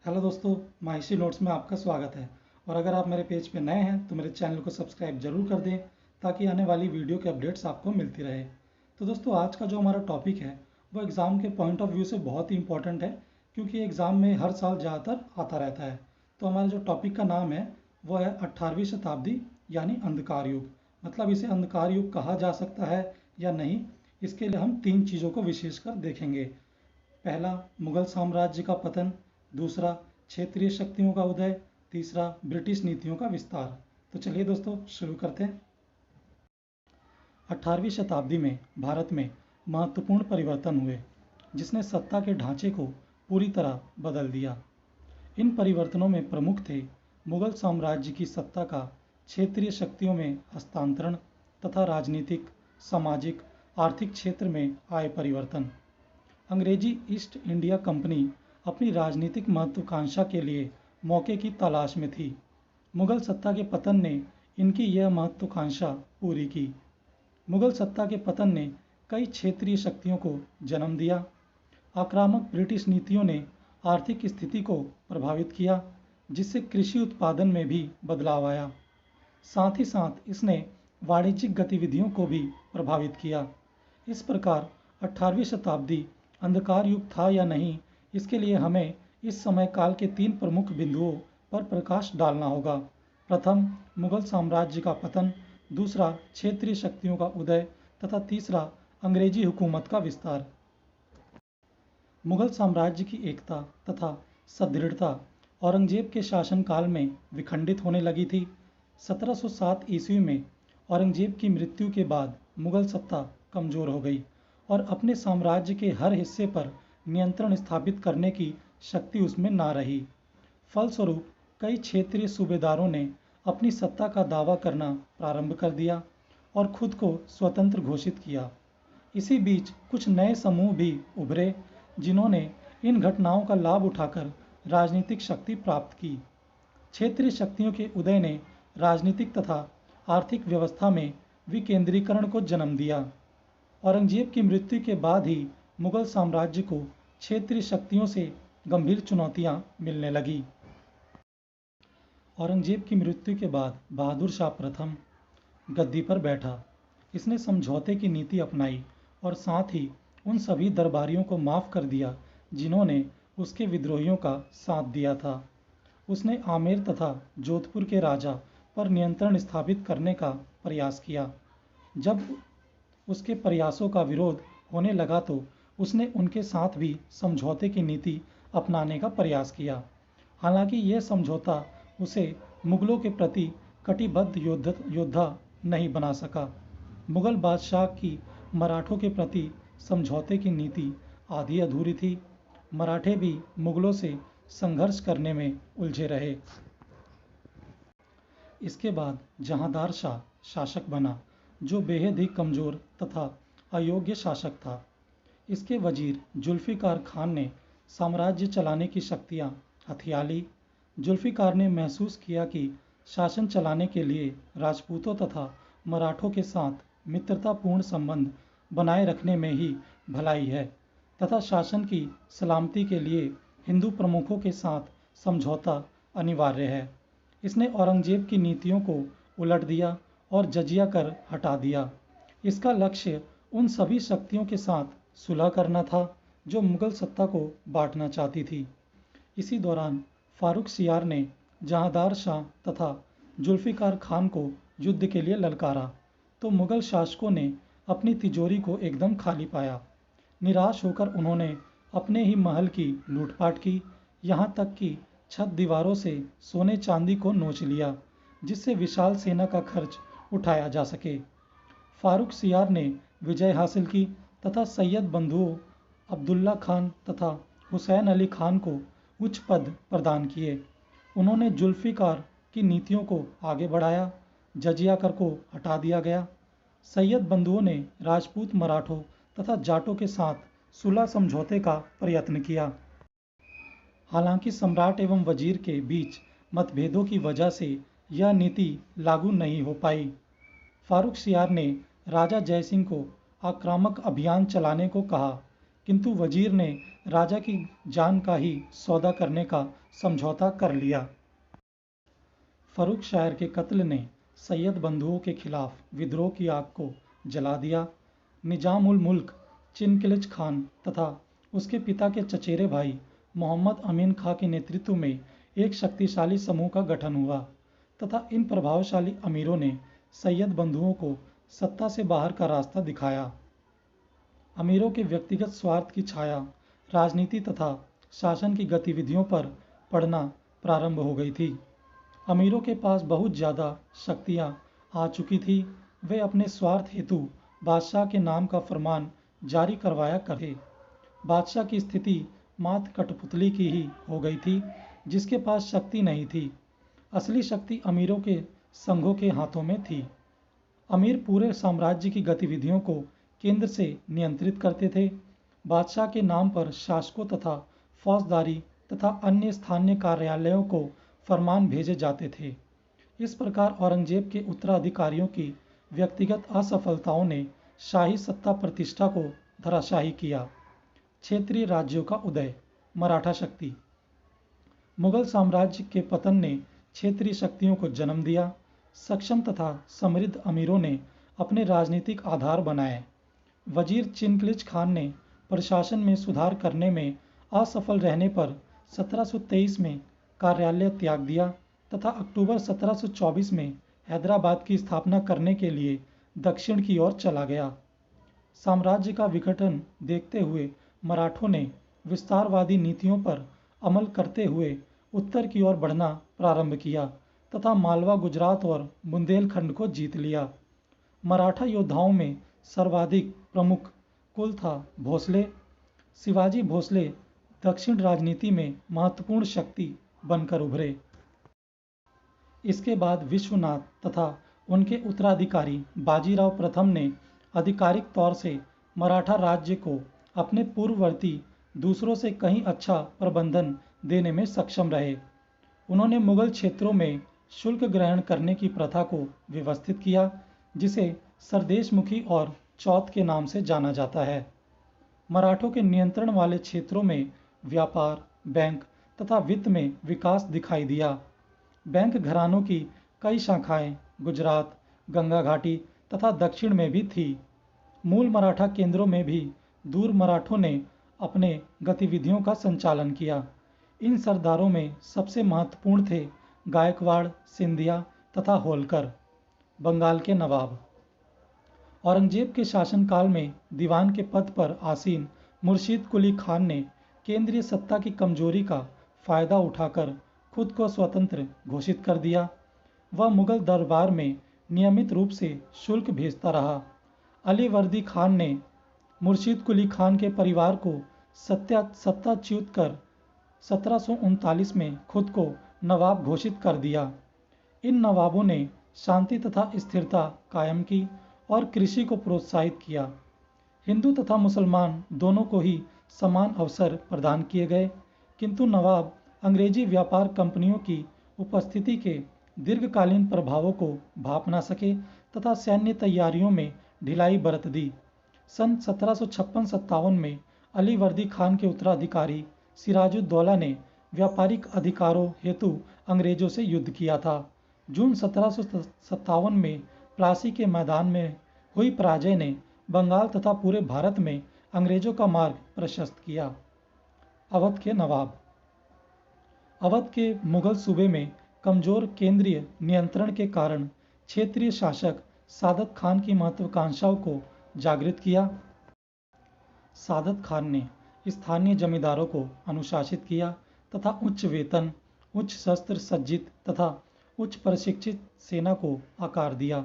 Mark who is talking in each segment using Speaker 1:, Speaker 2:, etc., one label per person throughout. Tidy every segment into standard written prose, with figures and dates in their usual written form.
Speaker 1: Hello दोस्तों, माहिशी notes में आपका स्वागत है। और अगर आप मेरे पेज पे नए हैं तो मेरे चैनल को सब्सक्राइब जरूर कर दें ताकि आने वाली वीडियो के अपडेट्स आपको मिलती रहे। तो दोस्तों, आज का जो हमारा टॉपिक है वो एग्ज़ाम के पॉइंट ऑफ व्यू से बहुत ही इंपॉर्टेंट है, क्योंकि एग्ज़ाम में हर साल ज़्यादातर आता रहता है। तो हमारा जो टॉपिक का नाम है वो है 18वीं शताब्दी यानी अंधकार युग। मतलब इसे अंधकार युग कहा जा सकता है या नहीं, इसके लिए हम तीन चीज़ों को विशेषकर देखेंगे। पहला, मुगल साम्राज्य का पतन। दूसरा, क्षेत्रीय शक्तियों का उदय। तीसरा, ब्रिटिश नीतियों का विस्तार। तो चलिए दोस्तों, शुरू करते हैं। 18वीं शताब्दी में भारत में महत्वपूर्ण परिवर्तन हुए, जिसने सत्ता के ढांचे को पूरी तरह बदल दिया। इन परिवर्तनों में प्रमुख थे मुगल साम्राज्य की सत्ता का क्षेत्रीय शक्तियों में हस्तांतरण तथा राजनीतिक, सामाजिक, आर्थिक क्षेत्र में आए परिवर्तन। अंग्रेजी ईस्ट इंडिया कंपनी अपनी राजनीतिक महत्वाकांक्षा के लिए मौके की तलाश में थी। मुगल सत्ता के पतन ने इनकी यह महत्वाकांक्षा पूरी की। मुगल सत्ता के पतन ने कई क्षेत्रीय शक्तियों को जन्म दिया। आक्रामक ब्रिटिश नीतियों ने आर्थिक स्थिति को प्रभावित किया, जिससे कृषि उत्पादन में भी बदलाव आया। साथ ही साथ इसने वाणिज्यिक गतिविधियों को भी प्रभावित किया। इस प्रकार 18वीं शताब्दी अंधकार युग था या नहीं, इसके लिए हमें इस समय काल के तीन प्रमुख बिंदुओं पर प्रकाश डालना होगा। प्रथम, मुगल साम्राज्य का पतन। दूसरा, क्षेत्रीय शक्तियों का उदय। तथा तीसरा, अंग्रेजी हुकूमत का विस्तार। मुगल साम्राज्य की एकता तथा सदृढ़ता औरंगजेब के शासनकाल में विखंडित होने लगी थी। 1707 ईस्वी में औरंगजेब की मृत्यु के बाद मुगल सत्ता कमजोर हो गई और अपने साम्राज्य के हर हिस्से पर नियंत्रण स्थापित करने की शक्ति उसमें ना रही। फलस्वरूप कई क्षेत्रीय सूबेदारों ने अपनी सत्ता का दावा करना प्रारंभ कर दिया और खुद को स्वतंत्र घोषित किया। इसी बीच कुछ नए समूह भी उभरे, जिन्होंने इन घटनाओं का लाभ उठाकर राजनीतिक शक्ति प्राप्त की। क्षेत्रीय शक्तियों के उदय ने राजनीतिक तथा आर्थिक व्यवस्था में विकेंद्रीकरण को जन्म दिया। औरंगजेब की मृत्यु के बाद ही मुगल साम्राज्य को क्षेत्रीय शक्तियों से गंभीर चुनौतियां मिलने लगी। औरंगजेब की मृत्यु के बाद बहादुर शाह प्रथम गद्दी पर बैठा। इसने समझौते की नीति अपनाई और साथ ही उन सभी दरबारियों को माफ कर दिया जिन्होंने उसके विद्रोहियों का साथ दिया था। उसने आमेर तथा जोधपुर के राजा पर नियंत्रण स्थापित करने का प्रयास किया। जब उसके प्रयासों का विरोध होने लगा तो उसने उनके साथ भी समझौते की नीति अपनाने का प्रयास किया। हालांकि यह समझौता उसे मुगलों के प्रति कटिबद्ध योद्धा नहीं बना सका। मुगल बादशाह की मराठों के प्रति समझौते की नीति आधी अधूरी थी। मराठे भी मुगलों से संघर्ष करने में उलझे रहे। इसके बाद जहांदार शाह शासक बना, जो बेहद ही कमजोर तथा अयोग्य शासक था। इसके वजीर जुल्फिकार खान ने साम्राज्य चलाने की शक्तियां हथिया ली। जुल्फिकार ने महसूस किया कि शासन चलाने के लिए राजपूतों तथा मराठों के साथ मित्रतापूर्ण संबंध बनाए रखने में ही भलाई है तथा शासन की सलामती के लिए हिंदू प्रमुखों के साथ समझौता अनिवार्य है। इसने औरंगजेब की नीतियों को उलट दिया और जजिया कर हटा दिया। इसका लक्ष्य उन सभी शक्तियों के साथ सुलह करना था जो मुगल सत्ता को बांटना चाहती थी। इसी दौरान फारूक सियार ने जहांदार शाह तथा जुल्फिकार खान को युद्ध के लिए ललकारा, तो मुगल शासकों ने अपनी तिजोरी को एकदम खाली पाया। निराश होकर उन्होंने अपने ही महल की लूटपाट की, यहाँ तक कि छत दीवारों से सोने चांदी को नोच लिया, जिससे विशाल सेना का खर्च उठाया जा सके। फारूक सियार ने विजय हासिल की तथा सैयद बंधुओं अब्दुल्ला खान तथा हुसैन अली खान को उच्च पद प्रदान किए। उन्होंने जुल्फिकार की नीतियों को आगे बढ़ाया। जजिया कर को हटा दिया गया। सैयद बंधुओं ने राजपूत मराठों तथा जाटों के साथ सुलह समझौते का प्रयत्न किया। हालांकि सम्राट एवं वजीर के बीच मतभेदों की वजह से यह नीति लागू नहीं हो पाई। फारूक सियार ने राजा जयसिंह को आक्रामक अभियान चलाने को कहा, किंतु वजीर ने राजा की जान का ही सौदा करने का समझौता कर लिया। फर्रुख शायर के कत्ल ने सैयद बंधुओं के खिलाफ विद्रोह की आग को जला दिया। निजाम उल मुल्क चिनकिलिच खान तथा उसके पिता के चचेरे भाई मोहम्मद अमीन खां के नेतृत्व में एक शक्तिशाली समूह का गठन हुआ तथा इन प्रभावशाली अमीरों ने सैयद बंधुओं को सत्ता से बाहर का रास्ता दिखाया। अमीरों के व्यक्तिगत स्वार्थ की छाया राजनीति तथा शासन की गतिविधियों पर पड़ना प्रारंभ हो गई थी। अमीरों के पास बहुत ज़्यादा शक्तियाँ आ चुकी थी। वे अपने स्वार्थ हेतु बादशाह के नाम का फरमान जारी करवाया करते। बादशाह की स्थिति मात्र कठपुतली की ही हो गई थी जिसके पास शक्ति नहीं थी। असली शक्ति अमीरों के संघों के हाथों में थी। अमीर पूरे साम्राज्य की गतिविधियों को केंद्र से नियंत्रित करते थे। बादशाह के नाम पर शासकों तथा फौजदारी तथा अन्य स्थानीय कार्यालयों को फरमान भेजे जाते थे। इस प्रकार औरंगजेब के उत्तराधिकारियों की व्यक्तिगत असफलताओं ने शाही सत्ता प्रतिष्ठा को धराशायी किया। क्षेत्रीय राज्यों का उदय, मराठा शक्ति। मुगल साम्राज्य के पतन ने क्षेत्रीय शक्तियों को जन्म दिया। सक्षम तथा समृद्ध अमीरों ने अपने राजनीतिक आधार बनाए। वजीर चिनकिलिच खान ने प्रशासन में सुधार करने में असफल रहने पर 1723 में कार्यालय त्याग दिया तथा अक्टूबर 1724 में हैदराबाद की स्थापना करने के लिए दक्षिण की ओर चला गया। साम्राज्य का विघटन देखते हुए मराठों ने विस्तारवादी नीतियों पर अमल करते हुए उत्तर की ओर बढ़ना प्रारंभ किया तथा मालवा, गुजरात और बुंदेलखंड को जीत लिया। मराठा योद्धाओं में सर्वाधिक प्रमुख कुल था भोसले। शिवाजी भोसले दक्षिण राजनीति में महत्वपूर्ण शक्ति बनकर उभरे। इसके बाद विश्वनाथ तथा उनके उत्तराधिकारी बाजीराव प्रथम ने आधिकारिक तौर से मराठा राज्य को अपने पूर्ववर्ती दूसरों से कहीं अच्छा प्रबंधन देने में सक्षम रहे। उन्होंने मुगल क्षेत्रों में शुल्क ग्रहण करने की प्रथा को व्यवस्थित किया जिसे सरदेशमुखी और चौथ के नाम से जाना जाता है। मराठों के नियंत्रण वाले क्षेत्रों में व्यापार, बैंक तथा वित्त में विकास दिखाई दिया। बैंक घरानों की कई शाखाएं गुजरात, गंगा घाटी तथा दक्षिण में भी थी। मूल मराठा केंद्रों में भी दूर मराठों ने अपने गतिविधियों का संचालन किया। इन सरदारों में सबसे महत्वपूर्ण थे गायकवाड़, सिंधिया तथा होलकर। बंगाल के नवाब। औरंगजेब के शासनकाल में दीवान के पद पर आसीन मुर्शीद कुली खान ने केंद्रीय सत्ता की कमजोरी का फायदा उठाकर खुद को स्वतंत्र घोषित कर दिया। वह मुगल दरबार में नियमित रूप से शुल्क भेजता रहा। अली वर्दी खान ने मुर्शीद कुली खान के परिवार को सत्ताच्युत कर 1739 में खुद को नवाब घोषित कर दिया। इन नवाबों ने शांति तथा स्थिरता कायम की और कृषि को प्रोत्साहित किया। हिंदू तथा मुसलमान दोनों को ही समान अवसर प्रदान किए गए, किंतु नवाब अंग्रेजी व्यापार कंपनियों की उपस्थिति के दीर्घकालीन प्रभावों को भांप ना सके तथा सैन्य तैयारियों में ढिलाई बरत दी। सन 1756-57 में अली वर्दी खान के उत्तराधिकारी सिराजुद्दौला ने व्यापारिक अधिकारों हेतु अंग्रेजों से युद्ध किया था। जून 1757 में प्लासी के मैदान में हुई पराजय ने बंगाल तथा पूरे भारत में अंग्रेजों का मार्ग प्रशस्त किया। अवध के नवाब। अवध के मुगल सूबे में कमजोर केंद्रीय नियंत्रण के कारण क्षेत्रीय शासक सादत खान की महत्वाकांक्षाओं को जागृत किया। सादत खान ने स्थानीय जमींदारों को अनुशासित किया तथा उच्च वेतन, उच्च शस्त्र सज्जित तथा उच्च प्रशिक्षित सेना को आकार दिया।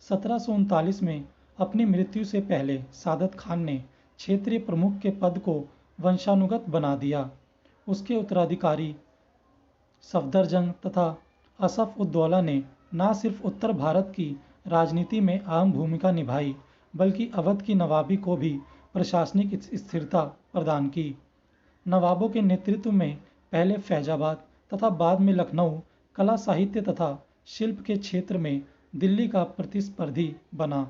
Speaker 1: 1739 में अपनी मृत्यु से पहले सादत खान ने क्षेत्रीय प्रमुख के पद को वंशानुगत बना दिया। उसके उत्तराधिकारी सफदरजंग तथा असफ उद्दौला ने न सिर्फ उत्तर भारत की राजनीति में अहम भूमिका निभाई बल्कि अवध की नवाबी को भी प्रशासनिक स्थिरता प्रदान की। नवाबों के नेतृत्व में पहले फैजाबाद तथा बाद में लखनऊ कला, साहित्य तथा शिल्प के क्षेत्र में दिल्ली का प्रतिस्पर्धी बना।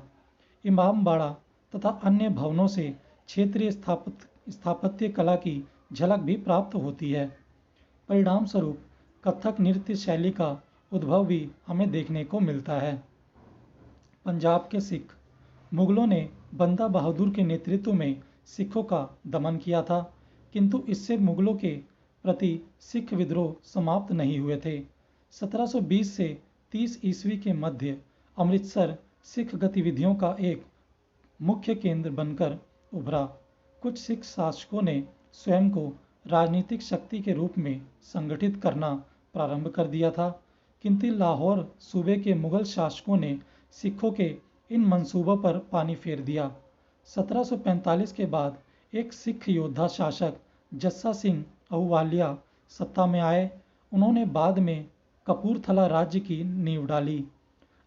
Speaker 1: इमामबाड़ा तथा अन्य भवनों से क्षेत्रीय स्थापत्य कला की झलक भी प्राप्त होती है। परिणाम स्वरूप कथक नृत्य शैली का उद्भव भी हमें देखने को मिलता है। पंजाब के सिख। मुगलों ने बंदा बहादुर के नेतृत्व में सिखों का दमन किया था, किंतु इससे मुगलों के प्रति सिख विद्रोह समाप्त नहीं हुए थे। 1720 से 30 ईस्वी के मध्य अमृतसर सिख गतिविधियों का एक मुख्य केंद्र बनकर उभरा। कुछ सिख शासकों ने स्वयं को राजनीतिक शक्ति के रूप में संगठित करना प्रारंभ कर दिया था, किंतु लाहौर सूबे के मुगल शासकों ने सिखों के इन मंसूबों पर पानी फेर दिया। 1745 के बाद एक सिख योद्धा शासक जस्सा सिंह अहूवालिया सत्ता में आए। उन्होंने बाद में कपूरथला राज्य की नींव डाली।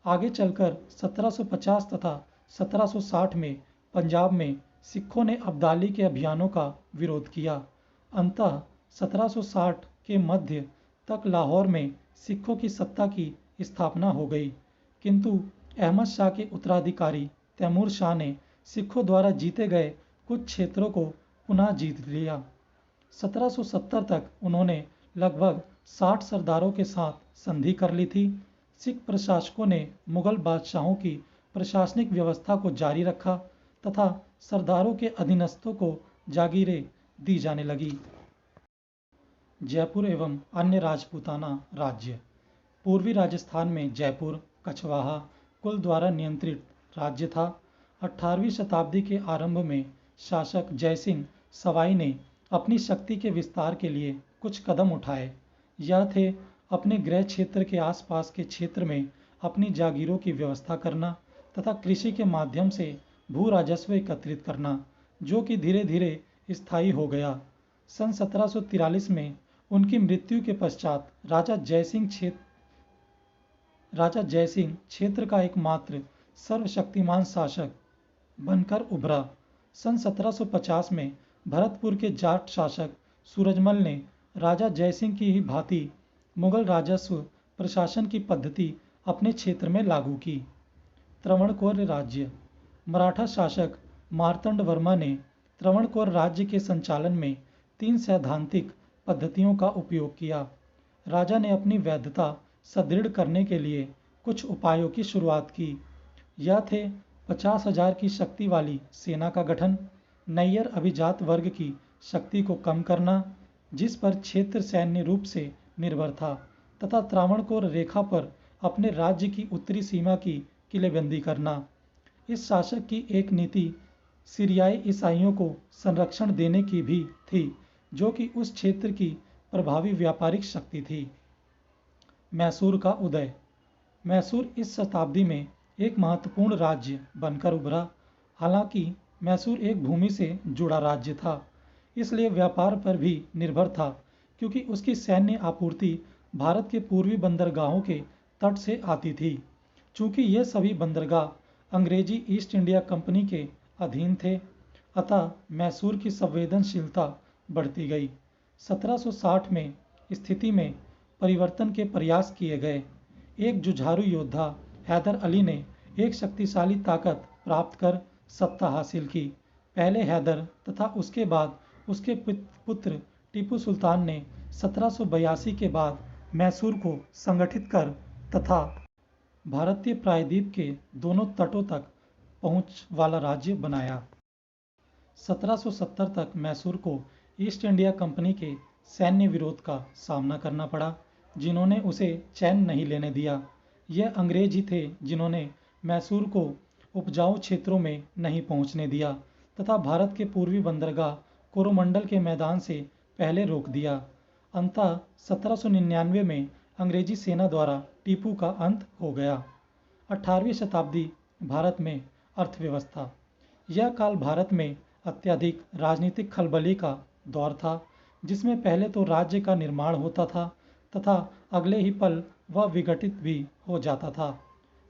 Speaker 1: आगे चलकर 1750 तथा 1760 में पंजाब में सिखों ने अब्दाली के अभियानों का विरोध किया। अंततः 1760 के मध्य तक लाहौर में सिखों की सत्ता की स्थापना हो गई, किंतु अहमद शाह के उत्तराधिकारी तैमूर शाह ने सिखों द्वारा जीते गए कुछ क्षेत्रों को पुनः जीत लिया। 1770 तक उन्होंने लगभग 60 सरदारों के साथ संधि कर ली थी। सिख प्रशासकों ने मुगल बादशाहों की प्रशासनिक व्यवस्था को जारी रखा तथा सरदारों के अधीनस्थों को जागीरें दी जाने लगी। जयपुर एवं अन्य राजपूताना राज्य। पूर्वी राजस्थान में जयपुर कछवाहा कुल द्वारा नियंत्रित राज्य था। 18वीं शताब्दी के आरंभ में शासक जयसिंह सवाई ने अपनी शक्ति के विस्तार के लिए कुछ कदम उठाए। यह थे अपने गृह क्षेत्र के आसपास के क्षेत्र में अपनी जागीरों की व्यवस्था करना तथा कृषि के माध्यम से भू राजस्व एकत्रित करना, जो कि धीरे धीरे स्थायी हो गया। सन 1743 में उनकी मृत्यु के पश्चात राजा जयसिंह क्षेत्र का एकमात्र सर्वशक्तिमान शासक बनकर उभरा। सन 1750 में भरतपुर के जाट शासक सूरजमल ने राजा जयसिंह की ही भांति मुगल राजस्व प्रशासन की पद्धति अपने क्षेत्र में लागू की। त्रवणकोर राज्य। मराठा शासक मार्तंड वर्मा ने त्रवणकोर राज्य के संचालन में 3 सैद्धांतिक पद्धतियों का उपयोग किया। राजा ने अपनी वैधता सुदृढ़ करने के लिए कुछ उपायों की शुरुआत की। यह थे 50,000 की शक्ति वाली सेना का गठन, नैयर अभिजात वर्ग की शक्ति को कम करना, जिस पर क्षेत्र सैन्य रूप से निर्भर था, तथा त्रावणकोर रेखा पर अपने राज्य की उत्तरी सीमा की किलेबंदी करना। इस शासक की एक नीति सीरियाई ईसाइयों को संरक्षण देने की भी थी, जो कि उस क्षेत्र की प्रभावी व्यापारिक शक्ति थी। मैसूर का उदय। मैसूर इस शताब्दी में एक महत्वपूर्ण राज्य बनकर उभरा। हालांकि मैसूर एक भूमि से जुड़ा राज्य था, इसलिए व्यापार पर भी निर्भर था, क्योंकि उसकी सैन्य आपूर्ति भारत के पूर्वी बंदरगाहों के तट से आती थी। चूंकि ये सभी बंदरगाह अंग्रेजी ईस्ट इंडिया कंपनी के अधीन थे, अतः मैसूर की संवेदनशीलता बढ़ती गई। 1760 में स्थिति में परिवर्तन के प्रयास किए गए। एक जुझारू योद्धा हैदर अली ने एक शक्तिशाली ताकत प्राप्त कर सत्ता हासिल की। पहले हैदर तथा उसके बाद उसके पुत्र टीपू सुल्तान ने 1782 के बाद मैसूर को संगठित कर तथा भारतीय प्रायद्वीप के दोनों तटों तक पहुंच वाला राज्य बनाया। 1770 तक मैसूर को ईस्ट इंडिया कंपनी के सैन्य विरोध का सामना करना पड़ा, जिन्होंने उसे चैन नहीं लेने दिया। यह अंग्रेज ही थे जिन्होंने मैसूर को उपजाऊ क्षेत्रों में नहीं पहुंचने दिया तथा भारत के पूर्वी बंदरगाह कोरोमंडल के मैदान से पहले रोक दिया। अंततः 1799 में अंग्रेजी सेना द्वारा टीपू का अंत हो गया। 18वीं शताब्दी भारत में अर्थव्यवस्था। यह काल भारत में अत्यधिक राजनीतिक खलबली का दौर था, जिसमें पहले तो राज्य का निर्माण होता था तथा अगले ही पल वह विघटित भी हो जाता था।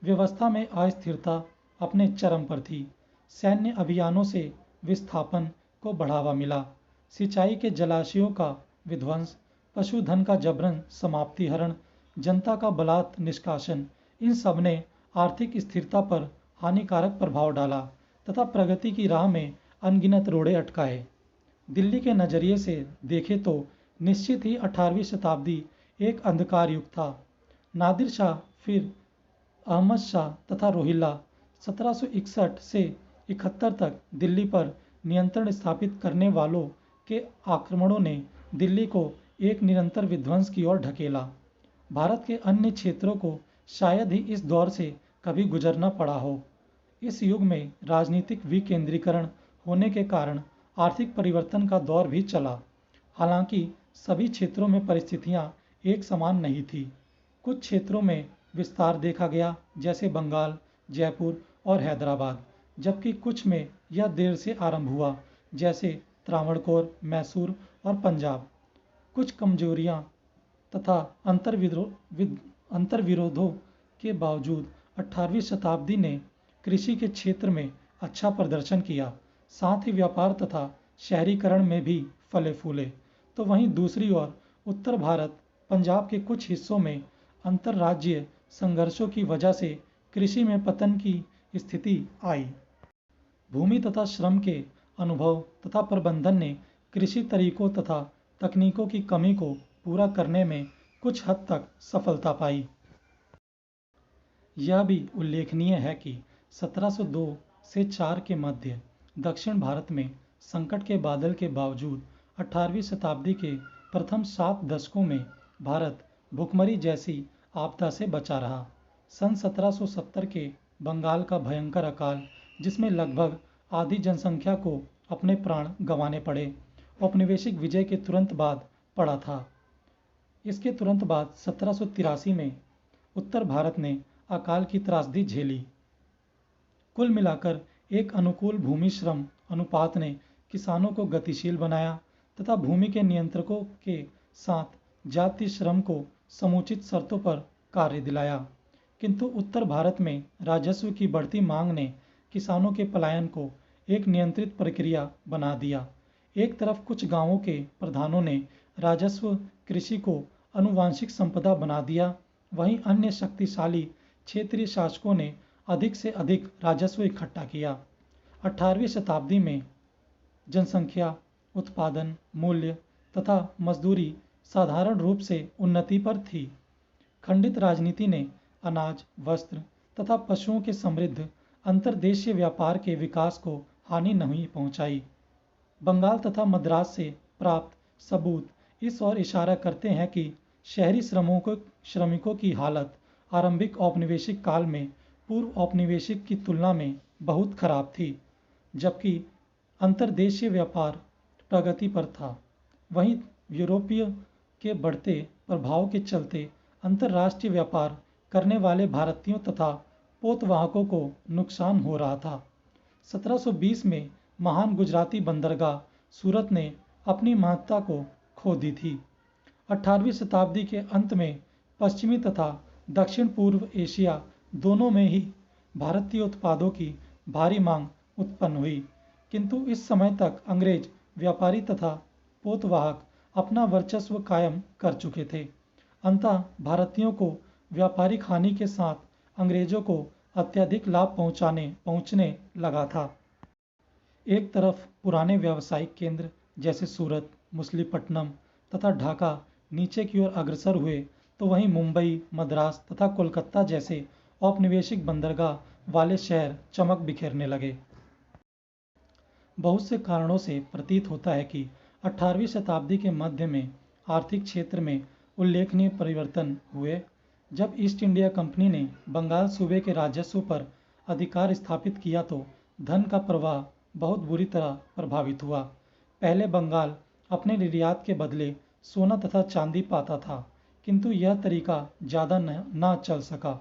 Speaker 1: व्यवस्था में अस्थिरता अपने चरम पर थी। सैन्य अभियानों से विस्थापन को बढ़ावा मिला। सिंचाई के जलाशयों का विध्वंस, पशुधन का जबरन समाप्तिहरण, जनता का बलात् निष्कासन, इन सब ने आर्थिक स्थिरता पर हानिकारक प्रभाव डाला तथा प्रगति की राह में अनगिनत रोड़े अटकाए। दिल्ली के नज़रिए से देखें तो निश्चित ही 18वीं शताब्दी एक अंधकार युग था। नादिर शाह, फिर अहमद शाह तथा रोहिल्ला 1761 से 71 तक दिल्ली पर नियंत्रण स्थापित करने वालों के आक्रमणों ने दिल्ली को एक निरंतर विध्वंस की ओर ढकेला। भारत के अन्य क्षेत्रों को शायद ही इस दौर से कभी गुजरना पड़ा हो। इस युग में राजनीतिक विकेंद्रीकरण होने के कारण आर्थिक परिवर्तन का दौर भी चला। हालांकि सभी क्षेत्रों में परिस्थितियां एक समान नहीं थी। कुछ क्षेत्रों में विस्तार देखा गया, जैसे बंगाल, जयपुर और हैदराबाद, जबकि कुछ में यह देर से आरंभ हुआ, जैसे त्रावणकोर, मैसूर और पंजाब। कुछ कमजोरियां तथा अंतर्विरोधों के बावजूद 18वीं शताब्दी ने कृषि के क्षेत्र में अच्छा प्रदर्शन किया, साथ ही व्यापार तथा शहरीकरण में भी फले फूले। तो वहीं दूसरी ओर उत्तर भारत, पंजाब के कुछ हिस्सों में अंतर्राज्यीय संघर्षों की वजह से कृषि में पतन की स्थिति आई। भूमि तथा श्रम के अनुभव तथा प्रबंधन ने कृषि तरीकों तथा तकनीकों की कमी को पूरा करने में कुछ हद तक सफलता पाई। यह भी उल्लेखनीय है कि 1702 से 4 के मध्य दक्षिण भारत में संकट के बादल के बावजूद 18वीं शताब्दी के प्रथम 7 दशकों में भारत भुखमरी जैसी आपदा से बचा रहा। सन 1770 के बंगाल का भयंकर अकाल, जिसमें लगभग आधी जनसंख्या को अपने प्राण गंवाने पड़े, औपनिवेशिक विजय के तुरंत बाद पड़ा था। इसके तुरंत बाद 1783 में उत्तर भारत ने अकाल की त्रासदी झेली। कुल मिलाकर एक अनुकूल भूमि श्रम अनुपात ने किसानों को गतिशील बनाया तथा भूमि के नियंत्रकों के साथ जातीय श्रम को समुचित शर्तों पर कार्य दिलाया। किंतु उत्तर भारत में राजस्व की बढ़ती मांग ने किसानों के पलायन को एक नियंत्रित प्रक्रिया बना दिया। एक तरफ कुछ गांवों के प्रधानों ने राजस्व कृषि को आनुवंशिक संपदा बना दिया, वहीं अन्य शक्तिशाली क्षेत्रीय शासकों ने अधिक से अधिक राजस्व इकट्ठा किया। 18वीं शताब्दी में जनसंख्या, उत्पादन, मूल्य तथा मजदूरी साधारण रूप से उन्नति पर थी। खंडित राजनीति ने अनाज, वस्त्र तथा पशुओं के समृद्ध अंतर्देशीय व्यापार के विकास को हानि नहीं पहुंचाई। बंगाल तथा मद्रास से प्राप्त सबूत इस ओर इशारा करते हैं कि शहरी श्रमिकों की हालत आरंभिक औपनिवेशिक काल में पूर्व औपनिवेशिक की तुलना में बहुत खराब थी, जबकि अंतर्देशीय व्यापार प्रगति पर था। वहीं यूरोपीय के बढ़ते प्रभाव के चलते अंतर्राष्ट्रीय व्यापार करने वाले भारतीयों तथा पोतवाहकों को नुकसान हो रहा था। 1720 में महान गुजराती बंदरगाह सूरत ने अपनी महत्ता को खो दी थी। 18वीं शताब्दी के अंत में पश्चिमी तथा दक्षिण पूर्व एशिया दोनों में ही भारतीय उत्पादों की भारी मांग उत्पन्न हुई, किंतु इस समय तक अंग्रेज व्यापारी तथा पोतवाहक अपना वर्चस्व कायम कर चुके थे। अंततः भारतीयों को व्यापारिक हानि के साथ अंग्रेजों को अत्यधिक लाभ पहुंचने लगा था। एक तरफ पुराने व्यावसायिक केंद्र जैसे सूरत, मछलीपट्टनम तथा ढाका नीचे की ओर अग्रसर हुए, तो वहीं मुंबई, मद्रास तथा कोलकाता जैसे औपनिवेशिक बंदरगाह वाले शहर चमक बिखेरने लगे। बहुत से कारणों से प्रतीत होता है कि 18वीं शताब्दी के मध्य में आर्थिक क्षेत्र में उल्लेखनीय परिवर्तन हुए, जब ईस्ट इंडिया कंपनी ने बंगाल सूबे के राजस्व पर अधिकार स्थापित किया तो धन का प्रवाह बहुत बुरी तरह प्रभावित हुआ। पहले बंगाल अपने निर्यात के बदले सोना तथा चांदी पाता था, किंतु यह तरीका ज़्यादा न चल सका।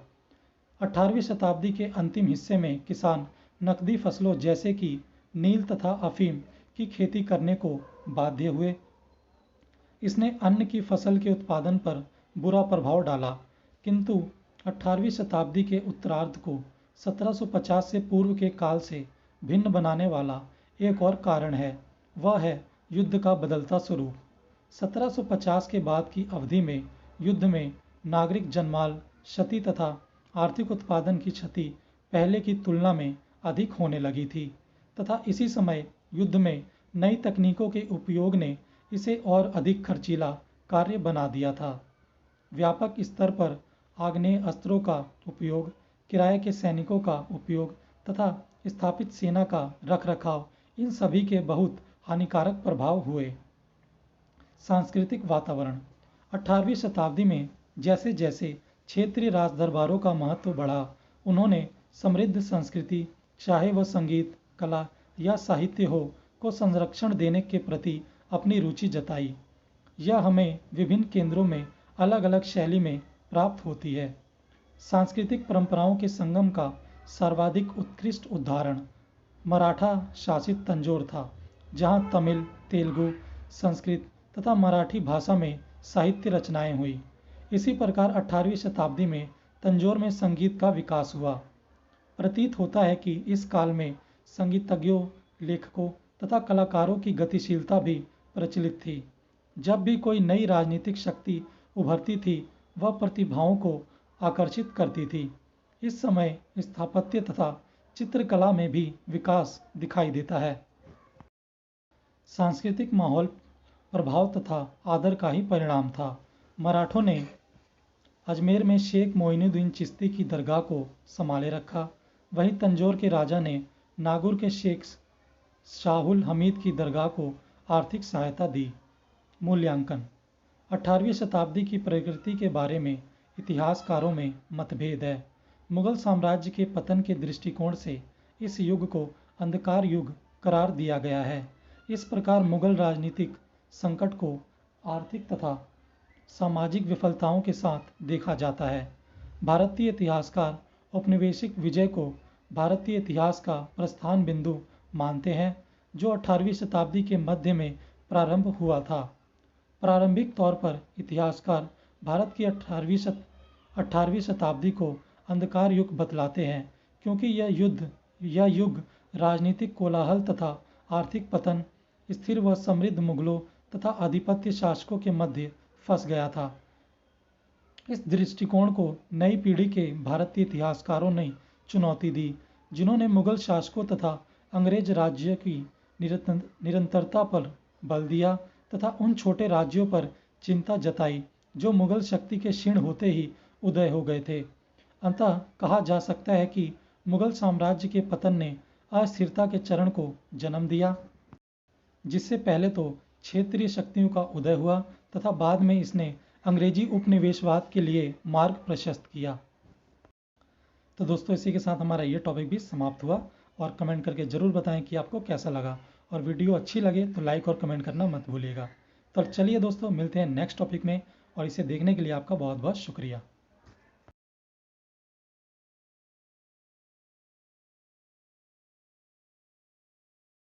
Speaker 1: 18वीं शताब्दी के अंतिम हिस्से में किसान नकदी फसलों जैसे कि नील तथा अफीम की खेती करने को बाध्य हुए। इसने अन्न की फसल के उत्पादन पर बुरा प्रभाव डाला, किंतु 18वीं शताब्दी के उत्तरार्ध को 1750 से पूर्व के काल से भिन्न बनाने वाला एक और कारण है, वह है युद्ध का बदलता स्वरूप। 1750 के बाद की अवधि में युद्ध में नागरिक जनमाल क्षति तथा आर्थिक उत्पादन की क्षति पहले की तुलना में अधिक होने लगी थी, तथा इसी समय युद्ध में नई तकनीकों के उपयोग ने इसे और अधिक खर्चीला कार्य बना दिया था। व्यापक स्तर पर आग्नेय अस्त्रों का उपयोग, किराए के सैनिकों का उपयोग तथा स्थापित सेना का रखरखाव, इन सभी के बहुत हानिकारक प्रभाव हुए। सांस्कृतिक वातावरण। 18वीं शताब्दी में जैसे जैसे क्षेत्रीय राजदरबारों का महत्व बढ़ा, उन्होंने समृद्ध संस्कृति, चाहे वह संगीत, कला या साहित्य हो, को संरक्षण देने के प्रति अपनी रुचि जताई। यह हमें विभिन्न केंद्रों में अलग अलग शैली में प्राप्त होती है। सांस्कृतिक परंपराओं के संगम का सर्वाधिक उत्कृष्ट उदाहरण मराठा शासित तंजौर था, जहां तमिल, तेलुगु, संस्कृत तथा मराठी भाषा में साहित्य रचनाएं हुई। इसी प्रकार 18वीं शताब्दी में तंजौर में संगीत का विकास हुआ। प्रतीत होता है कि इस काल में संगीतज्ञों, लेखकों तथा कलाकारों की गतिशीलता भी प्रचलित थी। जब भी कोई नई राजनीतिक शक्ति उभरती थी, वह प्रतिभाओं को आकर्षित करती थी। इस समय स्थापत्य तथा चित्रकला में भी विकास दिखाई देता है। सांस्कृतिक माहौल प्रभाव तथा आदर का ही परिणाम था। मराठों ने अजमेर में शेख मोइनुद्दीन चिश्ती की दरगाह को संभाले रखा। वहीं तंजौर के राजा ने नागौर के शेख शाहुल हमीद की दरगाह को आर्थिक सहायता दी। मूल्यांकन। 18वीं शताब्दी की प्रकृति के बारे में इतिहासकारों में मतभेद है। मुगल साम्राज्य के पतन के दृष्टिकोण से इस युग को अंधकार युग करार दिया गया है। इस प्रकार मुगल राजनीतिक संकट को आर्थिक तथा सामाजिक विफलताओं के साथ देखा जाता है। भारतीय इतिहासकार औपनिवेशिक विजय को भारतीय इतिहास का प्रस्थान बिंदु मानते हैं, जो 18वीं शताब्दी के मध्य में प्रारंभ हुआ था। प्रारंभिक तौर पर इतिहासकार भारत की 18वीं शताब्दी को अंधकार युग बतलाते हैं, क्योंकि यह युग राजनीतिक कोलाहल तथा आर्थिक पतन, स्थिर व समृद्ध मुगलों तथा आधिपत्य शासकों के मध्य फंस गया था। इस दृष्टिकोण को नई पीढ़ी के भारतीय इतिहासकारों ने चुनौती दी, जिन्होंने मुगल शासकों तथा अंग्रेज राज्य की निरंतरता पर बल दिया तथा उन छोटे राज्यों पर चिंता जताई जो मुगल शक्ति के क्षीण होते ही उदय हो गए थे। अतः कहा जा सकता है कि मुगल साम्राज्य के पतन ने अस्थिरता के चरण को जन्म दिया, जिससे पहले तो क्षेत्रीय शक्तियों का उदय हुआ तथा बाद में इसने अंग्रेजी उपनिवेशवाद के लिए मार्ग प्रशस्त किया। तो दोस्तों, इसी के साथ हमारा ये टॉपिक भी समाप्त हुआ, और कमेंट करके ज़रूर बताएं कि आपको कैसा लगा, और वीडियो अच्छी लगे तो लाइक और कमेंट करना मत भूलिएगा। तो चलिए दोस्तों, मिलते हैं नेक्स्ट टॉपिक में, और इसे देखने के लिए आपका बहुत बहुत शुक्रिया।